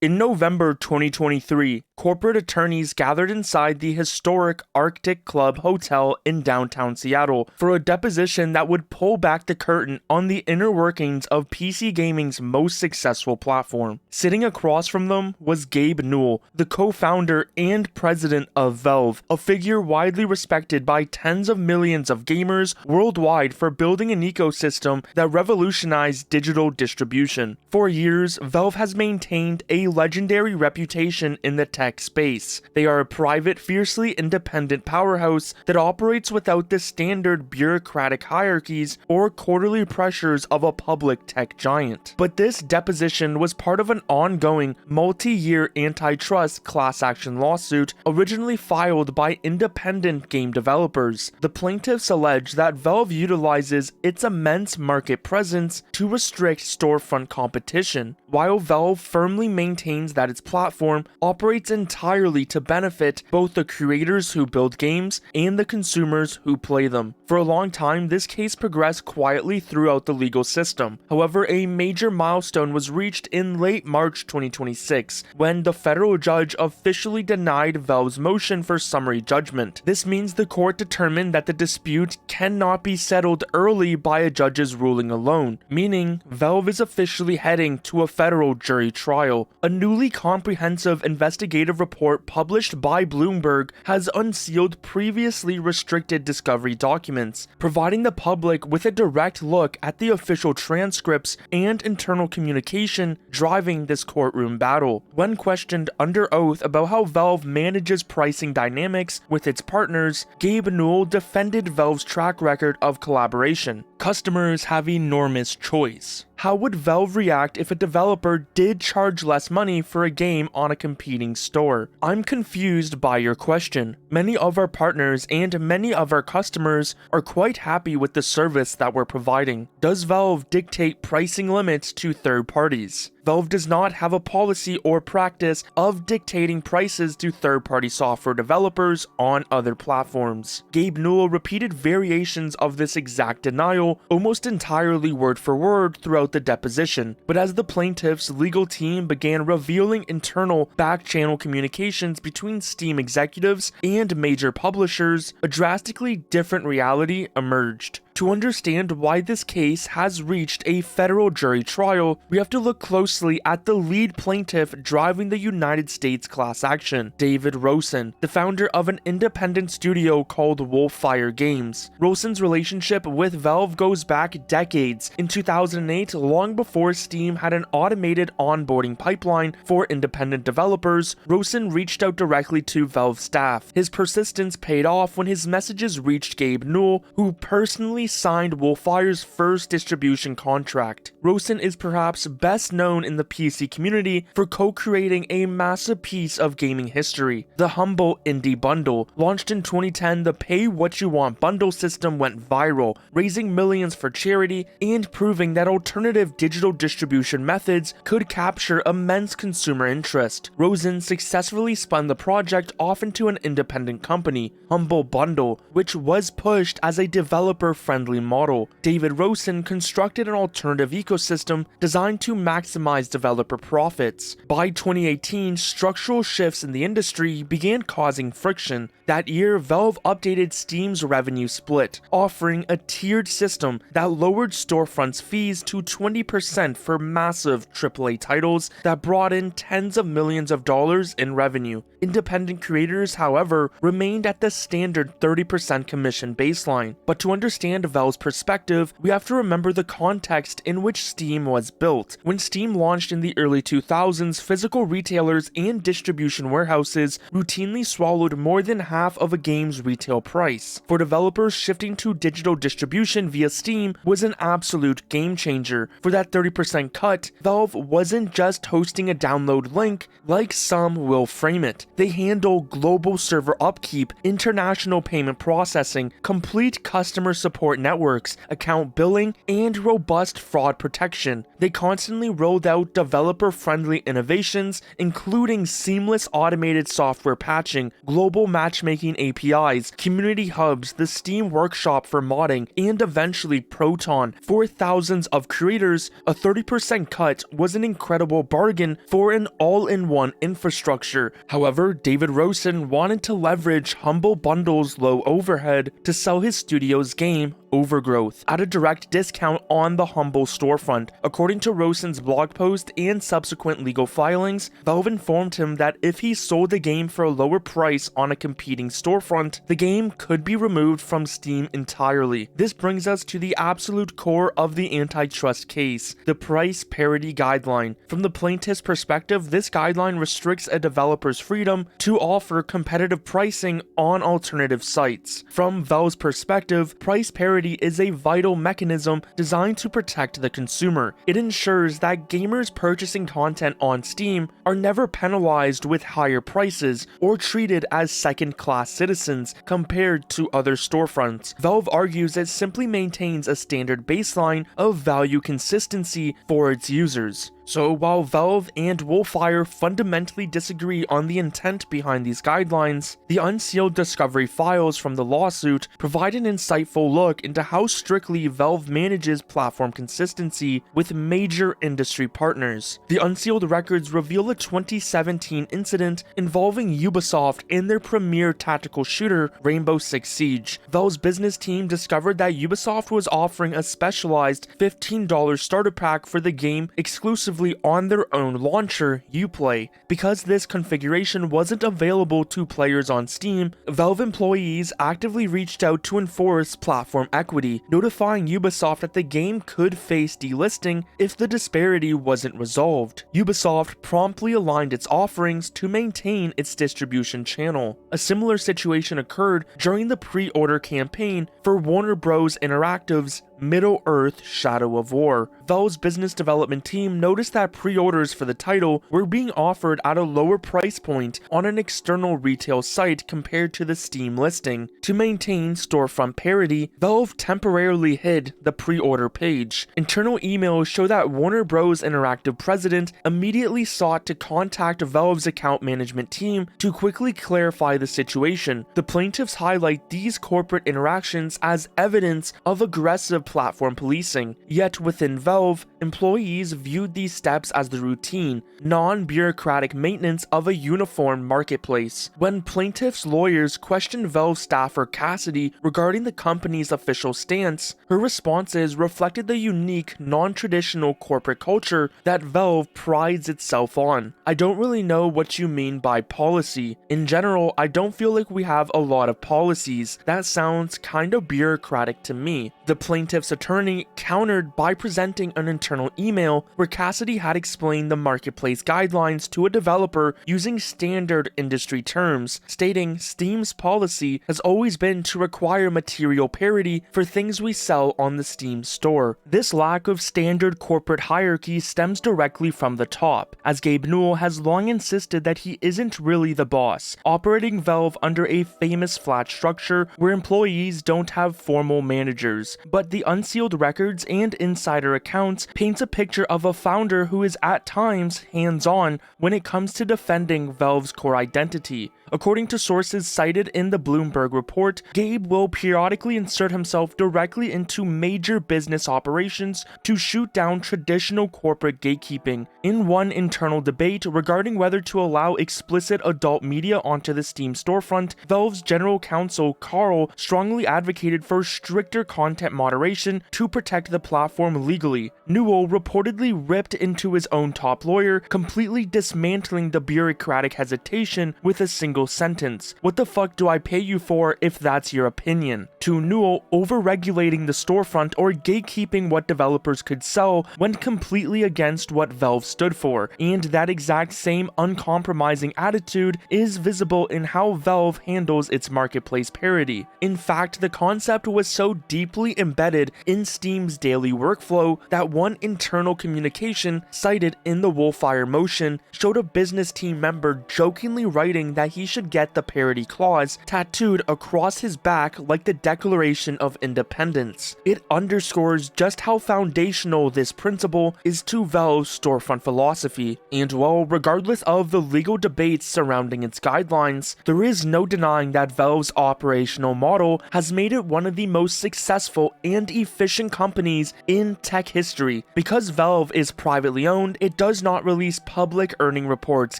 In November 2023, corporate attorneys gathered inside the historic Arctic Club Hotel in downtown Seattle for a deposition that would pull back the curtain on the inner workings of PC gaming's most successful platform. Sitting across from them was Gabe Newell, the co-founder and president of Valve, a figure widely respected by tens of millions of gamers worldwide for building an ecosystem that revolutionized digital distribution. For years, Valve has maintained a legendary reputation in the tech space. They are a private, fiercely independent powerhouse that operates without the standard bureaucratic hierarchies or quarterly pressures of a public tech giant. But this deposition was part of an ongoing, multi-year antitrust class action lawsuit originally filed by independent game developers. The plaintiffs allege that Valve utilizes its immense market presence to restrict storefront competition, while Valve firmly maintains that its platform operates entirely to benefit both the creators who build games and the consumers who play them. For a long time, this case progressed quietly throughout the legal system. However, a major milestone was reached in late March 2026 when the federal judge officially denied Valve's motion for summary judgment. This means the court determined that the dispute cannot be settled early by a judge's ruling alone, meaning Valve is officially heading to a federal jury trial. A newly comprehensive investigative report published by Bloomberg has unsealed previously restricted discovery documents, providing the public with a direct look at the official transcripts and internal communication driving this courtroom battle. When questioned under oath about how Valve manages pricing dynamics with its partners, Gabe Newell defended Valve's track record of collaboration. Customers have enormous choice. How would Valve react if a developer did charge less money for a game on a competing store? I'm confused by your question. Many of our partners and many of our customers are quite happy with the service that we're providing. Does Valve dictate pricing limits to third parties? Valve does not have a policy or practice of dictating prices to third-party software developers on other platforms. Gabe Newell repeated variations of this exact denial almost entirely word for word throughout the deposition, but as the plaintiff's legal team began revealing internal back-channel communications between Steam executives and major publishers, a drastically different reality emerged. To understand why this case has reached a federal jury trial, we have to look closely at the lead plaintiff driving the United States class action, David Rosen, the founder of an independent studio called Wolfire Games. Rosen's relationship with Valve goes back decades. In 2008, long before Steam had an automated onboarding pipeline for independent developers, Rosen reached out directly to Valve staff. His persistence paid off when his messages reached Gabe Newell, who personally signed Wolfire's first distribution contract. Rosen is perhaps best known in the PC community for co-creating a massive piece of gaming history, the Humble Indie Bundle. Launched in 2010, the Pay What You Want bundle system went viral, raising millions for charity and proving that alternative digital distribution methods could capture immense consumer interest. Rosen successfully spun the project off into an independent company, Humble Bundle, which was pushed as a developer-friendly model. David Rosen constructed an alternative ecosystem designed to maximize developer profits. By 2018, structural shifts in the industry began causing friction. That year, Valve updated Steam's revenue split, offering a tiered system that lowered storefronts' fees to 20% for massive AAA titles that brought in tens of millions of dollars in revenue. Independent creators, however, remained at the standard 30% commission baseline. But to understand Valve's perspective, we have to remember the context in which Steam was built. When Steam launched in the early 2000s, physical retailers and distribution warehouses routinely swallowed more than half of a game's retail price. For developers, shifting to digital distribution via Steam was an absolute game changer. For that 30% cut, Valve wasn't just hosting a download link like some will frame it. They handle global server upkeep, international payment processing, complete customer support support networks, account billing, and robust fraud protection. They constantly rolled out developer-friendly innovations, including seamless automated software patching, global matchmaking APIs, community hubs, the Steam Workshop for modding, and eventually Proton. For thousands of creators, a 30% cut was an incredible bargain for an all-in-one infrastructure. However, David Rosen wanted to leverage Humble Bundle's low overhead to sell his studio's game, Overgrowth, at a direct discount on the Humble storefront. According to Rosen's blog post and subsequent legal filings, Valve informed him that if he sold the game for a lower price on a competing storefront, the game could be removed from Steam entirely. This brings us to the absolute core of the antitrust case, the price parity guideline. From the plaintiff's perspective, this guideline restricts a developer's freedom to offer competitive pricing on alternative sites. From Valve's perspective, price parity is a vital mechanism designed to protect the consumer. It ensures that gamers purchasing content on Steam are never penalized with higher prices or treated as second-class citizens compared to other storefronts. Valve argues it simply maintains a standard baseline of value consistency for its users. So while Valve and Wolfire fundamentally disagree on the intent behind these guidelines, the unsealed discovery files from the lawsuit provide an insightful look into how strictly Valve manages platform consistency with major industry partners. The unsealed records reveal a 2017 incident involving Ubisoft and their premier tactical shooter, Rainbow Six Siege. Valve's business team discovered that Ubisoft was offering a specialized $15 starter pack for the game exclusively on their own launcher, Uplay. Because this configuration wasn't available to players on Steam, Valve employees actively reached out to enforce platform equity, notifying Ubisoft that the game could face delisting if the disparity wasn't resolved. Ubisoft promptly aligned its offerings to maintain its distribution channel. A similar situation occurred during the pre-order campaign for Warner Bros. Interactive's Middle-earth: Shadow of War. Valve's business development team noticed that pre-orders for the title were being offered at a lower price point on an external retail site compared to the Steam listing. To maintain storefront parity, Valve temporarily hid the pre-order page. Internal emails show that Warner Bros. Interactive president immediately sought to contact Valve's account management team to quickly clarify the situation. The plaintiffs highlight these corporate interactions as evidence of aggressive platform policing. Yet within Valve, employees viewed these steps as the routine, non-bureaucratic maintenance of a uniform marketplace. When plaintiffs' lawyers questioned Valve staffer Cassidy regarding the company's official stance, her responses reflected the unique, non-traditional corporate culture that Valve prides itself on. I don't really know what you mean by policy. In general, I don't feel like we have a lot of policies. That sounds kind of bureaucratic to me. The plaintiff's attorney countered by presenting an internal email where Cassidy had explained the marketplace guidelines to a developer using standard industry terms, stating Steam's policy has always been to require material parity for things we sell on the Steam store. This lack of standard corporate hierarchy stems directly from the top, as Gabe Newell has long insisted that he isn't really the boss, operating Valve under a famous flat structure where employees don't have formal managers. But the unsealed records and insider accounts paints a picture of a founder who is at times hands-on when it comes to defending Valve's core identity. According to sources cited in the Bloomberg report, Gabe will periodically insert himself directly into major business operations to shoot down traditional corporate gatekeeping. In one internal debate regarding whether to allow explicit adult media onto the Steam storefront, Valve's general counsel Carl strongly advocated for stricter content moderation to protect the platform legally. Newell reportedly ripped into his own top lawyer, completely dismantling the bureaucratic hesitation with a single sentence. "What the fuck do I pay you for if that's your opinion?" To Newell, over-regulating the storefront or gatekeeping what developers could sell went completely against what Valve stood for, and that exact same uncompromising attitude is visible in how Valve handles its marketplace parity. In fact, the concept was so deeply deeply embedded in Steam's daily workflow that one internal communication cited in the Wolfire motion showed a business team member jokingly writing that he should get the parity clause tattooed across his back like the Declaration of Independence. It underscores just how foundational this principle is to Valve's storefront philosophy, and while regardless of the legal debates surrounding its guidelines, there is no denying that Valve's operational model has made it one of the most successful and efficient companies in tech history. Because Valve is privately owned, it does not release public earning reports,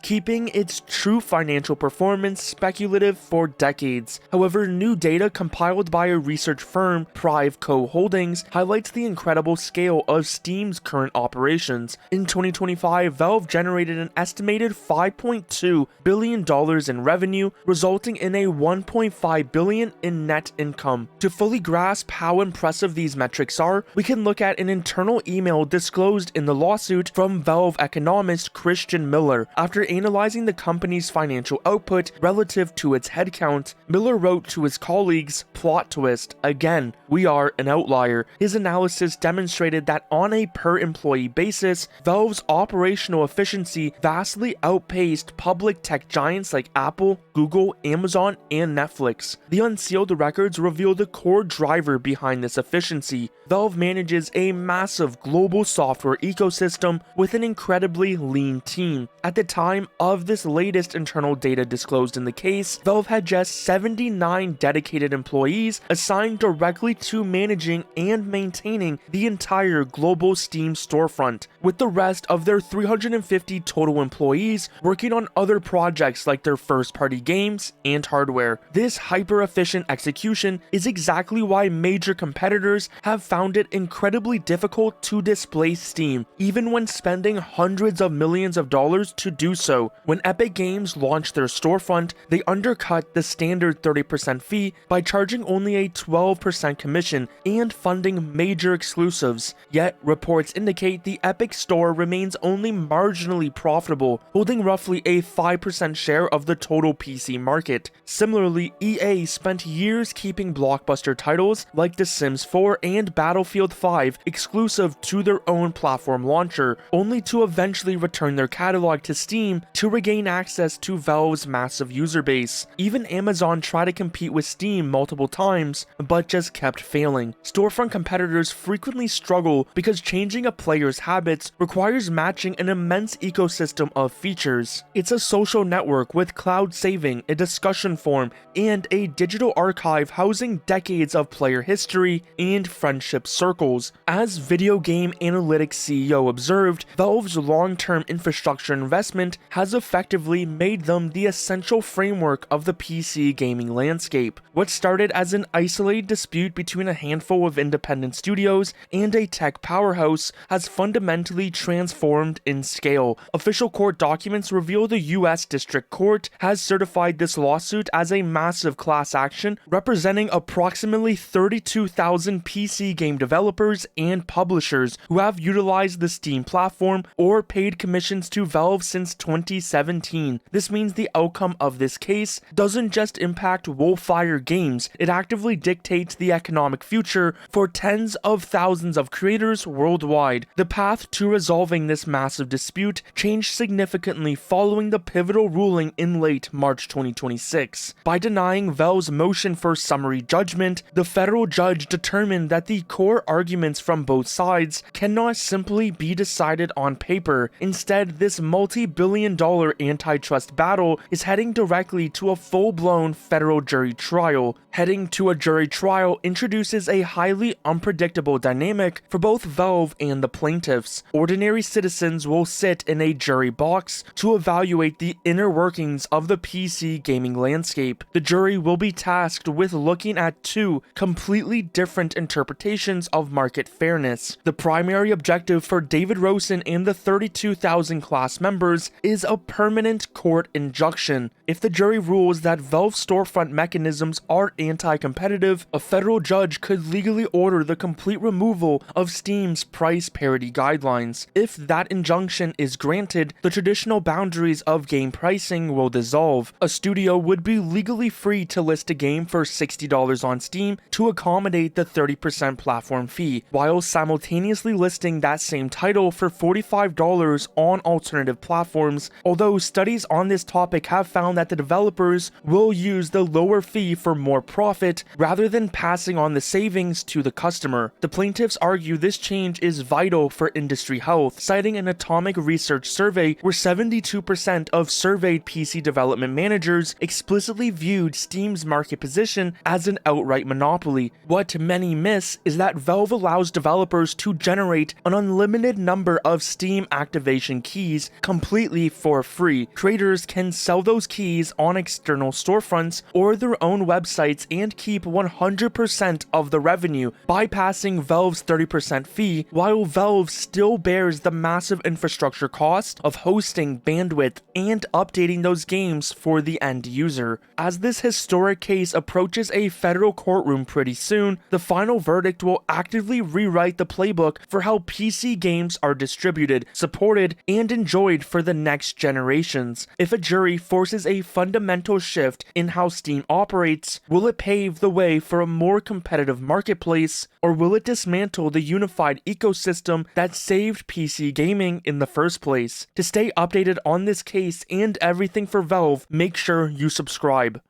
keeping its true financial performance speculative for decades. However, new data compiled by a research firm, Priveco Holdings, highlights the incredible scale of Steam's current operations. In 2025, Valve generated an estimated $5.2 billion in revenue, resulting in a $1.5 billion in net income. To fully grasp how impressive these metrics are, we can look at an internal email disclosed in the lawsuit from Valve economist Christian Miller. After analyzing the company's financial output relative to its headcount, Miller wrote to his colleagues, "Plot twist, again, we are an outlier." His analysis demonstrated that on a per-employee basis, Valve's operational efficiency vastly outpaced public tech giants like Apple, Google, Amazon, and Netflix. The unsealed records reveal the core driver behind this efficiency. Valve manages a massive global software ecosystem with an incredibly lean team. At the time of this latest internal data disclosed in the case, Valve had just 79 dedicated employees assigned directly to managing and maintaining the entire global Steam storefront, with the rest of their 350 total employees working on other projects like their first-party games and hardware. This hyper-efficient execution is exactly why major competitors have found it incredibly difficult to displace Steam, even when spending hundreds of millions of dollars to do so. When Epic Games launched their storefront, they undercut the standard 30% fee by charging only a 12% commission and funding major exclusives. Yet, reports indicate the Epic Store remains only marginally profitable, holding roughly a 5% share of the total PC market. Similarly, EA spent years keeping blockbuster titles like The Sims 4 and Battlefield 5 exclusive to their own platform launcher, only to eventually return their catalog to Steam to regain access to Valve's massive user base. Even Amazon tried to compete with Steam multiple times, but just kept failing. Storefront competitors frequently struggle because changing a player's habits requires matching an immense ecosystem of features. It's a social network with cloud saving, a discussion forum, and a digital archive housing decades of player history and friendship circles. As video game analytics CEO observed, Valve's long-term infrastructure investment has effectively made them the essential framework of the PC gaming landscape. What started as an isolated dispute between a handful of independent studios and a tech powerhouse has fundamentally transformed in scale. Official court documents reveal the U.S. District Court has certified this lawsuit as a massive class action representing approximately 32,000 PC game developers and publishers who have utilized the Steam platform or paid commissions to Valve since 2017. This means the outcome of this case doesn't just impact Wolfire Games, it actively dictates the economic future for tens of thousands of creators worldwide. The path to resolving this massive dispute changed significantly following the pivotal ruling in late March 2026. By denying Valve's motion for summary judgment, the federal judge determined that the core arguments from both sides cannot simply be decided on paper. Instead, this multi-billion-dollar antitrust battle is heading directly to a full-blown federal jury trial. Heading to a jury trial introduces a highly unpredictable dynamic for both Valve and the plaintiffs. Ordinary citizens will sit in a jury box to evaluate the inner workings of the PC gaming landscape. The jury will be tasked with looking at two completely different interpretations of market fairness. The primary objective for David Rosen and the 32,000 class members is a permanent court injunction. If the jury rules that Valve's storefront mechanisms are anti-competitive, a federal judge could legally order the complete removal of Steam's price parity guidelines. If that injunction is granted, the traditional boundaries of game pricing will dissolve. A studio would be legally free to list a game for $60 on Steam to accommodate the 30% platform fee, while simultaneously listing that same title for $45 on alternative platforms, although studies on this topic have found that the developers will use the lower fee for more profit rather than passing on the savings to the customer. The plaintiffs argue this change is vital for industry health, citing an Atomic Research survey where 72% of surveyed PC development managers explicitly viewed Steam's market position as an outright monopoly. What many miss is that Valve allows developers to generate an unlimited number of Steam activation keys completely for free. Creators can sell those keys on external storefronts or their own websites and keep 100% of the revenue, bypassing Valve's 30% fee, while Valve still bears the massive infrastructure cost of hosting, bandwidth, and updating those games for the end user. As this historic case approaches a federal courtroom pretty soon, the final verdict will actively rewrite the playbook for how PC games are distributed, supported, and enjoyed for the next generations. If a jury forces a fundamental shift in how Steam operates, will it pave the way for a more competitive marketplace, or will it dismantle the unified ecosystem that saved PC gaming in the first place? To stay updated on this case and everything for Valve, make sure you subscribe.